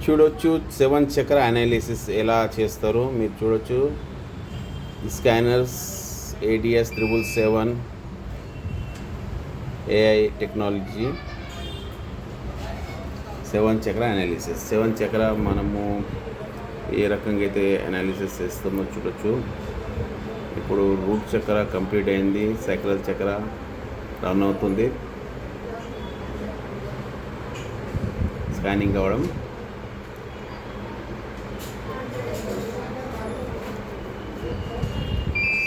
చూడొచ్చు 7 చక్ర అనాలిసిస్ ఎలా చేస్తారో మీరు చూడొచ్చు. స్కానర్స్ ADS 777 AI టెక్నాలజీ 7 చక్ర అనాలిసిస్. 7 చక్ర మనము ఏ రకంగా అయితే అనాలిసిస్ చేస్తామో చూడొచ్చు. ఇప్పుడు రూట్ చక్ర కంప్లీట్ అయింది, సైక్రల్ చక్ర రన్ అవుతుంది, స్కానింగ్ అవ్వడం.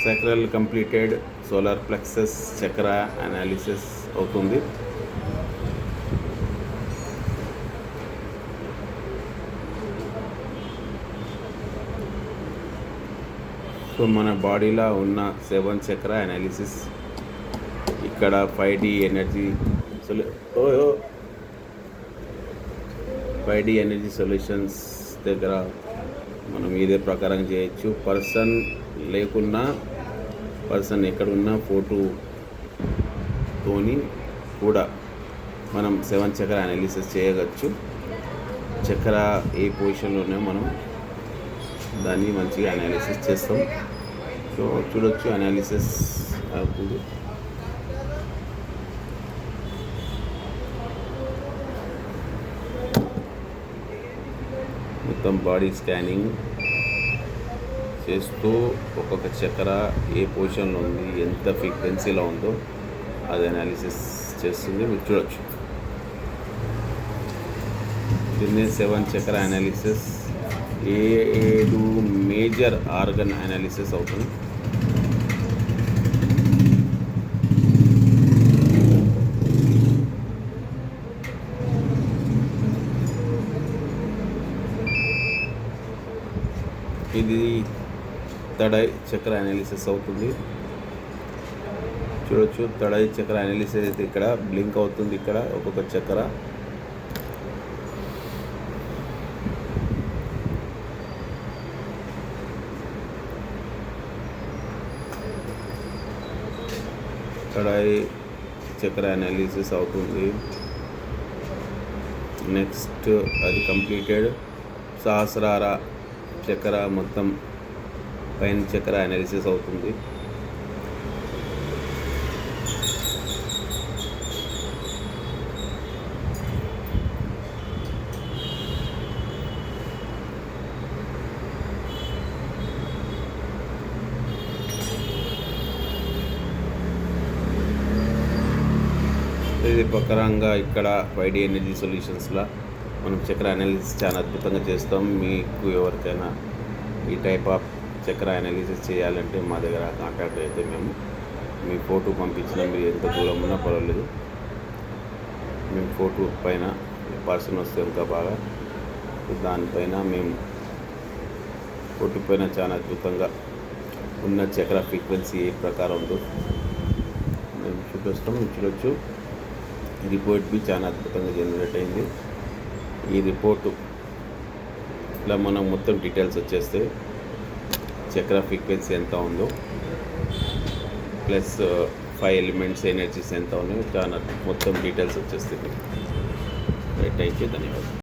సైక్రల్ కంప్లీటెడ్, సోలార్ ప్లెక్సస్ చక్ర అనాలిసిస్ అవుతుంది. సో మన బాడీలో ఉన్న 7 చక్ర అనాలిసిస్ ఇక్కడ 5D energy 5D energy solutions దగ్గర మనం ఇదే ప్రకారం చేయొచ్చు. పర్సన్ లేకున్నా, పర్సన్ ఎక్కడున్నా ఫోటోతోని కూడా మనం 7 చక్ర అనాలిసిస్ చేయవచ్చు. చక్ర ఏ పొజిషన్లోనే మనం దాన్ని మంచిగా అనాలిసిస్ చేస్తాం. సో చూడొచ్చు అనాలిసిస్ అవుతుంది. మొత్తం బాడీ స్కానింగ్ చేస్తూ ఒక్కొక్క చక్ర ఏ పొజిషన్లో ఉంది, ఎంత ఫ్రీక్వెన్సీలో ఉందో అది అనాలిసిస్ చేస్తుంది. మీరు చూడొచ్చు. దీన్ని 7 చక్ర అనాలిసిస్ 7 మేజర్ ఆర్గన్ అనాలిసిస్ అవుతుంది. ఇది తడై చక్ర అనాలిసిస్ అవుతుంది. చూడొచ్చు తడై చక్ర అనాలిసిస్ అయితే ఇక్కడ బ్లింక్ అవుతుంది. ఇక్కడ ఒక్కొక్క చక్ర తడై చక్ర అనాలిసిస్ అవుతుంది. నెక్స్ట్ అది కంప్లీటెడ్. సహస్రార చక్ర మొత్తం పైన చక్ర అనాలిసిస్ అవుతుంది. ఇది ప్రకారంగా ఇక్కడ 5D ఎనర్జీ సొల్యూషన్స్లో మనం చక్ర అనాలిసిస్ చాలా అద్భుతంగా చేస్తాం. మీకు ఎవరికైనా ఈ టైప్ ఆఫ్ చక్ర అనాలిసిస్ చేయాలంటే మా దగ్గర కాంటాక్ట్ అయితే మేము మీ ఫోటో పంపించిన, మీరు ఎంత దూరం ఉన్నా పర్వాలేదు, మేము ఫోటో పైన పర్సన్ వస్తే ఇంకా బాగా, దానిపైన మేము ఫోటో పైన చాలా అద్భుతంగా ఉన్న చక్ర ఫ్రీక్వెన్సీ ఏ ప్రకారం ఉందో మేము చూపిస్తాం. చూడొచ్చు రిపోర్ట్ బి చాలా అద్భుతంగా జనరేట్ అయింది. ఈ రిపోర్టు ఇలా మనం మొత్తం డీటెయిల్స్ వచ్చేస్తే చక్ర ఫ్రీక్వెన్సీ ఎంత ఉందో ప్లస్ 5 ఎలిమెంట్స్ ఎనర్జీస్ ఎంత ఉన్నాయో చాలా మొత్తం డీటెయిల్స్ వచ్చేస్తుంది. రైట్, థ్యాంక్ యూ, ధన్యవాదాలు.